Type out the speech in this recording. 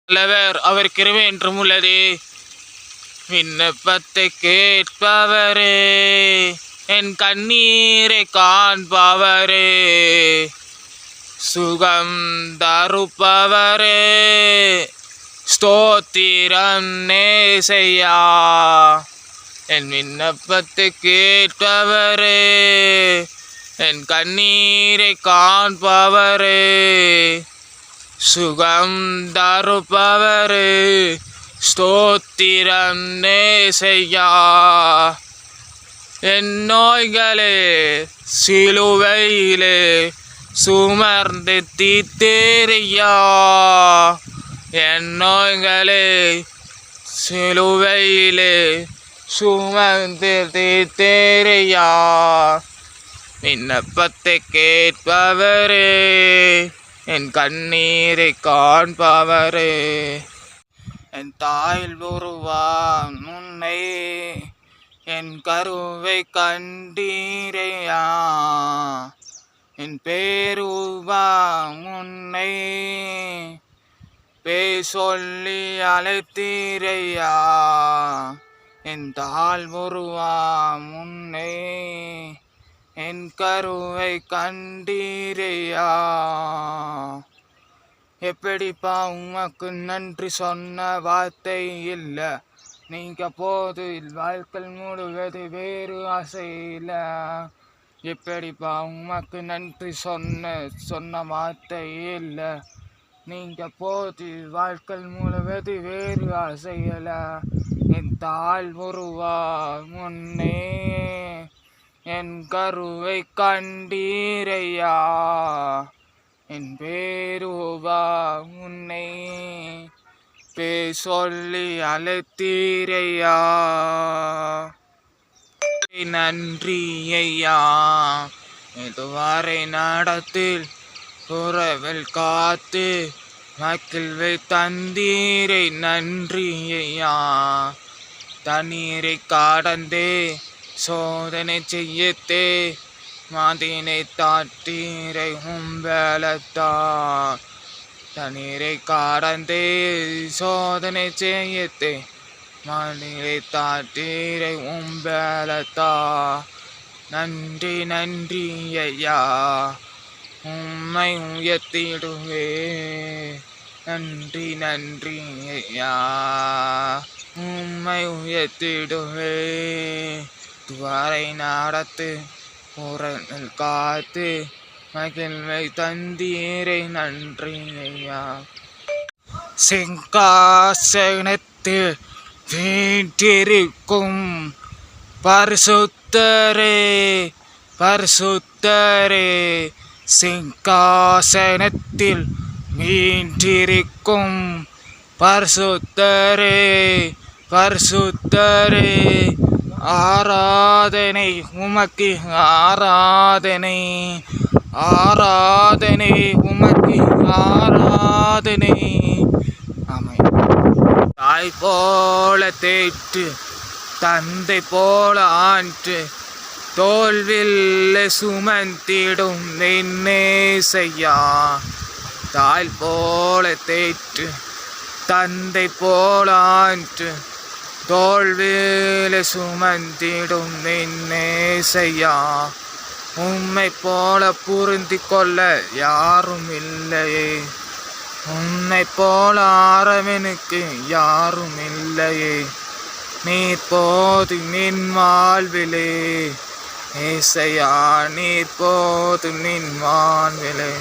நல்லவர், அவர் கிருபை என்றும் உள்ளது. விண்ணப்பத்தை கேட்பவரே, என் கண்ணீரை காண்பவரே, சுகம் தருப்பவரே, ஸ்தோத்திரம் நேசையா. என் விண்ணப்பத்தை கேட்பவரே, என் கண்ணீரை காண்பவரே, சுகம் தருப்பவரே, ஸ்தோத்திரம் நேசையா. என் நோய்களே சிலுவையிலே சுமர்ந்து தீர்த்தேரையா. என் நோய்களே சிலுவையிலே சுமர்ந்து தீர்த்தேரையா. விண்ணப்பத்தை கேட்பவரே, என் கண்ணீரை காண்பவரே, என் தாயில் உருவாம் முன்னை என் கருவை கண்டீரையா. என் பேருவா முன்னை பேர் சொல்லி அழைத்தீரையா. என் தாழ் உருவா முன்னை என் கருவை கண்டீரையா. எப்படிப்பா உமக்கு நன்றி சொன்ன வார்த்தை இல்லை. நீங்க போது வாழ்க்கை முழுவது வேறு ஆசை இல்லை. எப்படிப்பா உமக்கு நன்றி சொன்ன வார்த்தை இல்லை. நீங்க போது வாழ்க்கை முழுவது வேறு ஆசை இல்லை. என் தாழ் உருவா முன்னே என் கருவை கண்டீரையா. என் பேருவா முன்னை பேர் சொல்லி அழைத்தீரையா. நன்றி ஐயா, இதுவரை நடத்தில் உறவில் காத்து மகிழ்வை தந்தீரை. நன்றி ஐயா, தண்ணீரை கடந்தே சோதனை செய்யத்தே மாதினை தாட்டீரை உம்பலத்தா. தண்ணீரை கடந்தே சோதனை செய்யத்தே மாதினை தாட்டீரை உம்பலத்தா. நன்றி நன்றி ஐயா, உம்மை உயர்த்திடுவே. நன்றி நன்றி ஐயா, உம்மை உயர்த்திடுவே. துவாரை நடத்து உறவில் காத்து மகிழ்வை தந்தீரை. நன்றி ஐயா. சிங்காசனத்தில் வீற்றிருக்கும் பரிசுத்தரே, பரிசுத்தரே, சிங்காசனத்தில் வீற்றிருக்கும் பரிசுத்தரே, பரிசுத்தரே, ஆராதனை உமக்கு, ஆராதனை, ஆராதனை உமக்கு, ஆராதனை. ஆமை தாய் போல தேற்று, தந்தை போல ஆற்று, தோல்வில்ல சுமந்திடும் நேசையா. தாய் போல தேற்று, தந்தை போல ஆற்று, தோல்வில சுமந்திடும் நேசையா. உம்மை போல புரிந்து கொள்ள யாரும் இல்லையே. உன்னை போல ஆரவனுக்கு யாரும் இல்லையே. நீ போது நின் வாழ்விலே ஏசையா, நீ போது நின் வாழ்விலே.